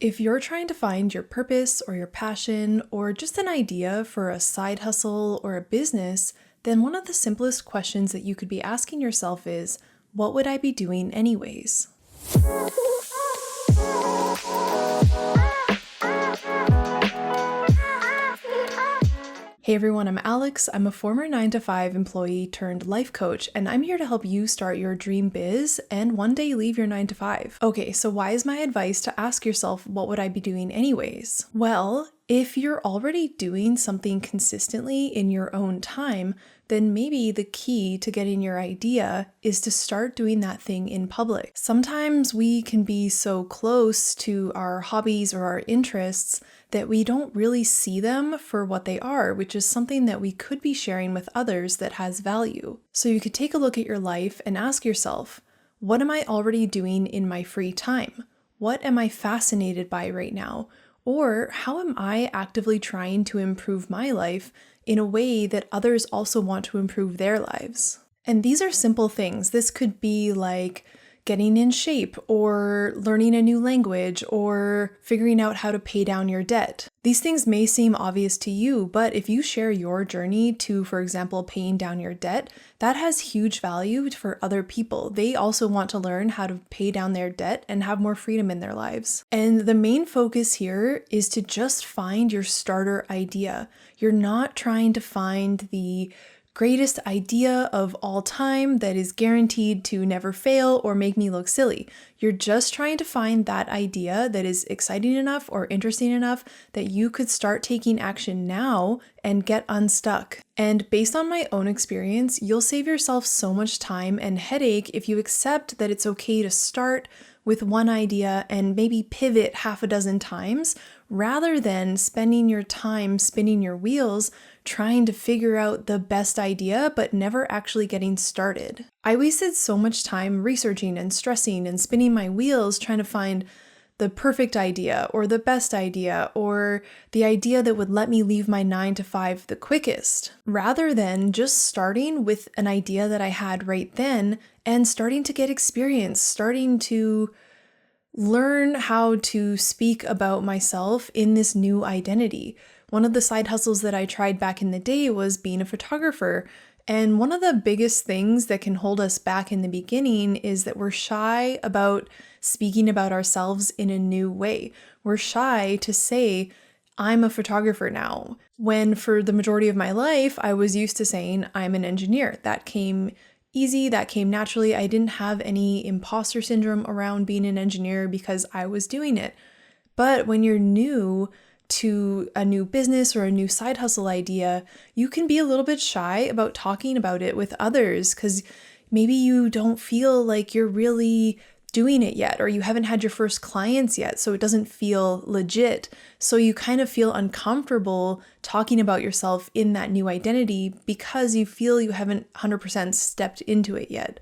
If you're trying to find your purpose or your passion or just an idea for a side hustle or a business, then one of the simplest questions that you could be asking yourself is, what would I be doing anyways? Hey everyone, I'm Alex. I'm a former 9-to-5 employee turned life coach, and I'm here to help you start your dream biz and one day leave your 9-to-5. Okay, so why is my advice to ask yourself, what would I be doing anyways? Well, if you're already doing something consistently in your own time, then maybe the key to getting your idea is to start doing that thing in public. Sometimes we can be so close to our hobbies or our interests that we don't really see them for what they are, which is something that we could be sharing with others that has value. So you could take a look at your life and ask yourself, what am I already doing in my free time? What am I fascinated by right now? Or how am I actively trying to improve my life in a way that others also want to improve their lives? And these are simple things. This could be like getting in shape or learning a new language or figuring out how to pay down your debt. These things may seem obvious to you, but if you share your journey to, for example, paying down your debt, that has huge value for other people. They also want to learn how to pay down their debt and have more freedom in their lives. And the main focus here is to just find your starter idea. You're not trying to find the greatest idea of all time that is guaranteed to never fail or make me look silly. You're just trying to find that idea that is exciting enough or interesting enough that you could start taking action now and get unstuck. And based on my own experience, you'll save yourself so much time and headache if you accept that it's okay to start with one idea and maybe pivot half a dozen times rather than spending your time spinning your wheels trying to figure out the best idea but never actually getting started. I wasted so much time researching and stressing and spinning my wheels trying to find the perfect idea or the best idea or the idea that would let me leave my 9-to-5 the quickest, rather than just starting with an idea that I had right then and starting to get experience, starting to learn how to speak about myself in this new identity. One of the side hustles that I tried back in the day was being a photographer. And one of the biggest things that can hold us back in the beginning is that we're shy about speaking about ourselves in a new way. We're shy to say, I'm a photographer now, when for the majority of my life, I was used to saying I'm an engineer. That came easy, that came naturally. I didn't have any imposter syndrome around being an engineer because I was doing it. But when you're new to a new business or a new side hustle idea, you can be a little bit shy about talking about it with others because maybe you don't feel like you're really doing it yet, or you haven't had your first clients yet, so it doesn't feel legit. So you kind of feel uncomfortable talking about yourself in that new identity because you feel you haven't 100% stepped into it yet.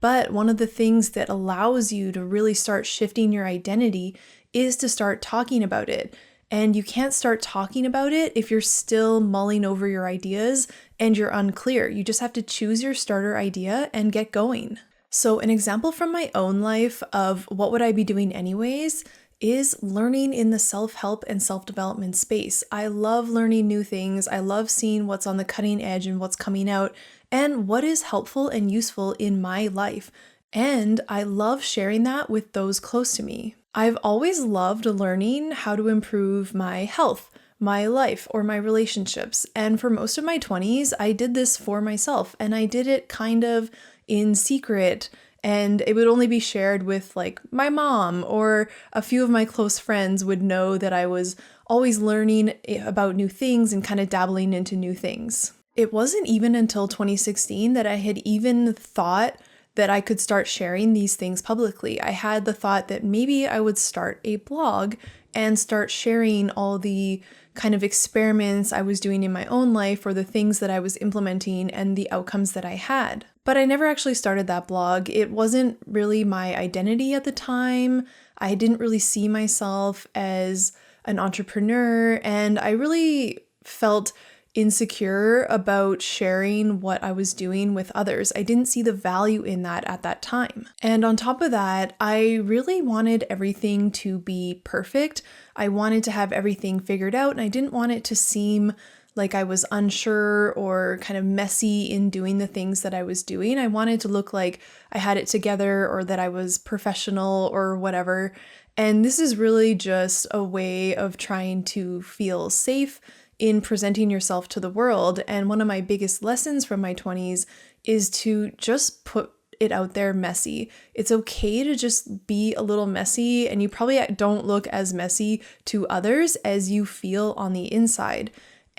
But one of the things that allows you to really start shifting your identity is to start talking about it. And you can't start talking about it if you're still mulling over your ideas and you're unclear. You just have to choose your starter idea and get going. So an example from my own life of what would I be doing anyways is learning in the self-help and self-development space. I love learning new things. I love seeing what's on the cutting edge and what's coming out and what is helpful and useful in my life. And I love sharing that with those close to me. I've always loved learning how to improve my health, my life, or my relationships. And for most of my 20s, I did this for myself, and I did it kind of in secret, and it would only be shared with like my mom, or a few of my close friends would know that I was always learning about new things and kind of dabbling into new things. It wasn't even until 2016 that I had even thought that I could start sharing these things publicly. I had the thought that maybe I would start a blog and start sharing all the kind of experiments I was doing in my own life or the things that I was implementing and the outcomes that I had. But I never actually started that blog. It wasn't really my identity at the time. I didn't really see myself as an entrepreneur, and I really felt insecure about sharing what I was doing with others. I didn't see the value in that at that time. And on top of that, I really wanted everything to be perfect. I wanted to have everything figured out, and I didn't want it to seem like I was unsure or kind of messy in doing the things that I was doing. I wanted to look like I had it together or that I was professional or whatever. And this is really just a way of trying to feel safe in presenting yourself to the world. And one of my biggest lessons from my 20s is to just put it out there messy. It's okay to just be a little messy, and you probably don't look as messy to others as you feel on the inside.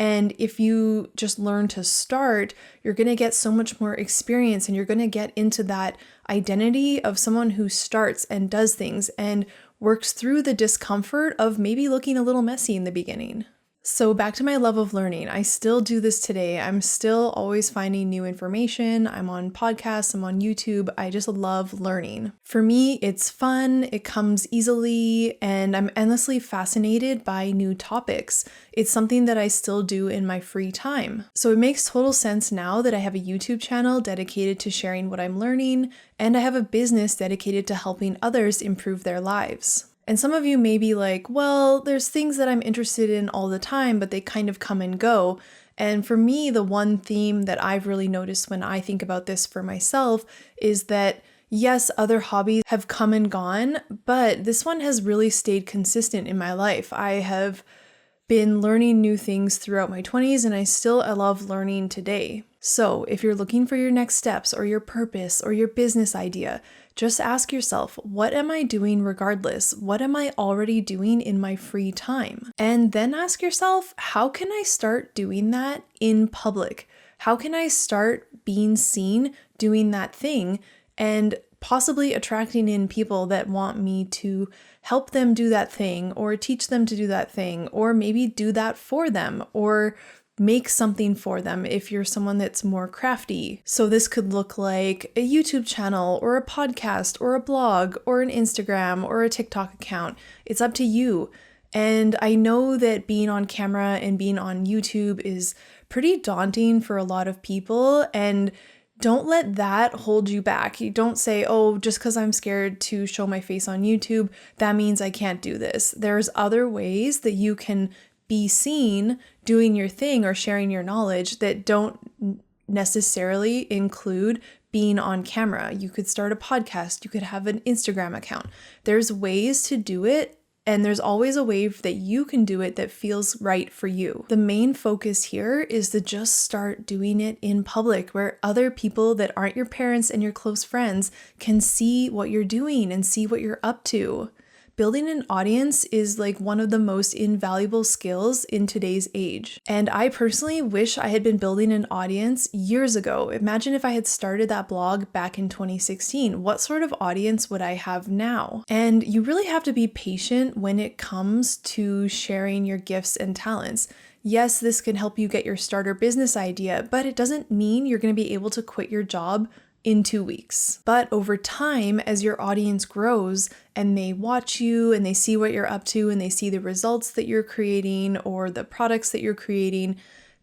And if you just learn to start, you're going to get so much more experience, and you're going to get into that identity of someone who starts and does things and works through the discomfort of maybe looking a little messy in the beginning. So back to my love of learning. I still do this today. I'm still always finding new information. I'm on podcasts, I'm on YouTube. I just love learning. For me, it's fun, it comes easily, and I'm endlessly fascinated by new topics. It's something that I still do in my free time. So it makes total sense now that I have a YouTube channel dedicated to sharing what I'm learning, and I have a business dedicated to helping others improve their lives. And some of you may be like, well, there's things that I'm interested in all the time, but they kind of come and go. And for me, the one theme that I've really noticed when I think about this for myself is that yes, other hobbies have come and gone, but this one has really stayed consistent in my life. I have been learning new things throughout my 20s, and I love learning today. So if you're looking for your next steps or your purpose or your business idea, just ask yourself, what am I doing regardless? What am I already doing in my free time? And then ask yourself, how can I start doing that in public? How can I start being seen doing that thing and possibly attracting in people that want me to help them do that thing or teach them to do that thing, or maybe do that for them, or make something for them if you're someone that's more crafty. So this could look like a YouTube channel or a podcast or a blog or an Instagram or a TikTok account. It's up to you. And I know that being on camera and being on YouTube is pretty daunting for a lot of people, and don't let that hold you back. You don't say, oh, just because I'm scared to show my face on YouTube, that means I can't do this. There's other ways that you can be seen doing your thing or sharing your knowledge that don't necessarily include being on camera. You could start a podcast, you could have an Instagram account. There's ways to do it, and there's always a way that you can do it that feels right for you. The main focus here is to just start doing it in public, where other people that aren't your parents and your close friends can see what you're doing and see what you're up to. Building an audience is like one of the most invaluable skills in today's age. And I personally wish I had been building an audience years ago. Imagine if I had started that blog back in 2016. What sort of audience would I have now? And you really have to be patient when it comes to sharing your gifts and talents. Yes, this can help you get your starter business idea, but it doesn't mean you're going to be able to quit your job in 2 weeks. But over time, as your audience grows and they watch you and they see what you're up to and they see the results that you're creating or the products that you're creating,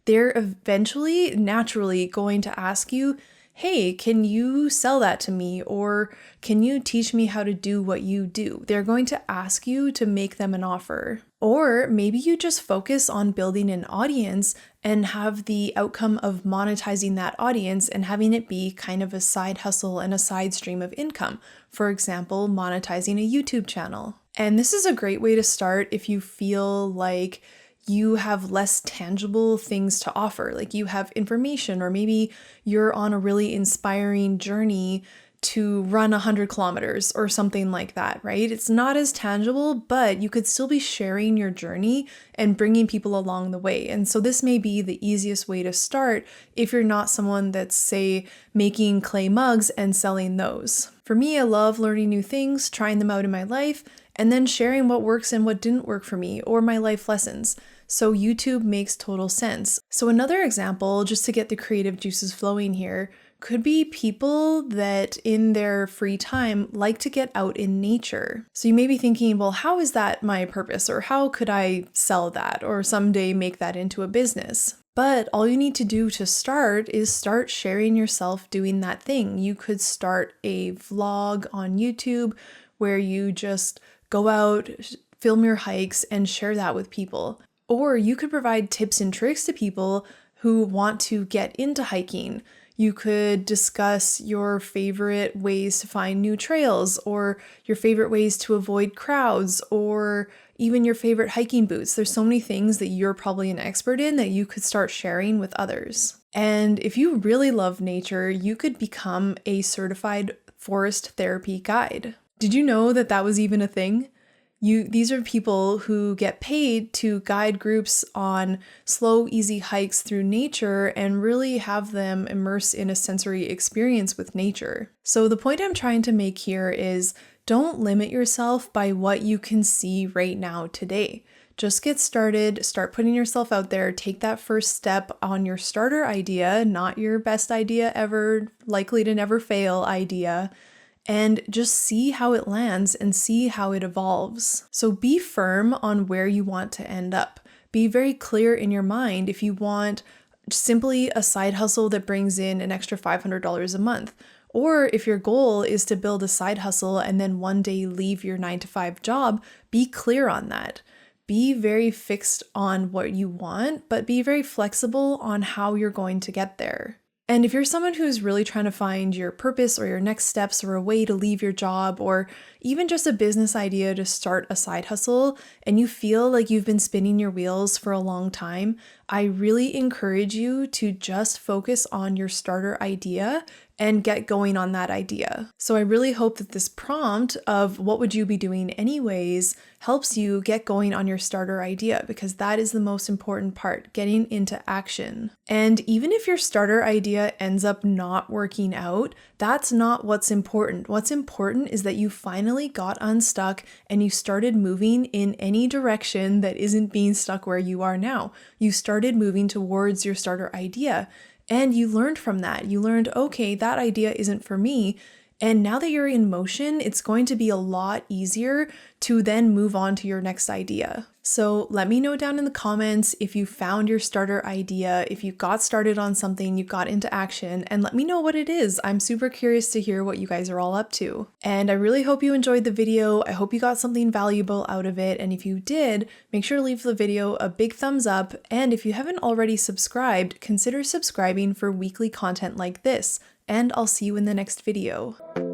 they're eventually naturally going to ask you, hey, can you sell that to me? Or can you teach me how to do what you do? They're going to ask you to make them an offer. Or maybe you just focus on building an audience and have the outcome of monetizing that audience and having it be kind of a side hustle and a side stream of income. For example, monetizing a YouTube channel. And this is a great way to start if you feel like you have less tangible things to offer, like you have information, or maybe you're on a really inspiring journey to run 100 kilometers or something like that, right? It's not as tangible, but you could still be sharing your journey and bringing people along the way. And so this may be the easiest way to start if you're not someone that's, say, making clay mugs and selling those. For me, I love learning new things, trying them out in my life, and then sharing what works and what didn't work for me, or my life lessons. So YouTube makes total sense. So another example, just to get the creative juices flowing here, could be people that in their free time like to get out in nature. So you may be thinking, well, how is that my purpose? Or how could I sell that or someday make that into a business? But all you need to do to start is start sharing yourself doing that thing. You could start a vlog on YouTube where you just go out, film your hikes, and share that with people. Or you could provide tips and tricks to people who want to get into hiking. You could discuss your favorite ways to find new trails, or your favorite ways to avoid crowds, or even your favorite hiking boots. There's so many things that you're probably an expert in that you could start sharing with others. And if you really love nature, you could become a certified forest therapy guide. Did you know that that was even a thing? These are people who get paid to guide groups on slow, easy hikes through nature and really have them immerse in a sensory experience with nature. So the point I'm trying to make here is don't limit yourself by what you can see right now today. Just get started, start putting yourself out there, take that first step on your starter idea, not your best idea ever, likely to never fail idea, and just see how it lands and see how it evolves. So be firm on where you want to end up. Be very clear in your mind if you want simply a side hustle that brings in an extra $500 a month, or if your goal is to build a side hustle and then one day leave your 9-to-5 job, be clear on that. Be very fixed on what you want, but be very flexible on how you're going to get there. And if you're someone who's really trying to find your purpose or your next steps or a way to leave your job or even just a business idea to start a side hustle and you feel like you've been spinning your wheels for a long time, I really encourage you to just focus on your starter idea and get going on that idea. So I really hope that this prompt of what would you be doing anyways helps you get going on your starter idea, because that is the most important part, getting into action. And even if your starter idea ends up not working out, that's not what's important. What's important is that you finally got unstuck and you started moving in any direction that isn't being stuck where you are now. You started moving towards your starter idea. And you learned from that. You learned, okay, that idea isn't for me. And now that you're in motion, it's going to be a lot easier to then move on to your next idea. So let me know down in the comments if you found your starter idea, if you got started on something, you got into action, and let me know what it is. I'm super curious to hear what you guys are all up to. And I really hope you enjoyed the video. I hope you got something valuable out of it. And if you did, make sure to leave the video a big thumbs up. And if you haven't already subscribed, consider subscribing for weekly content like this. And I'll see you in the next video.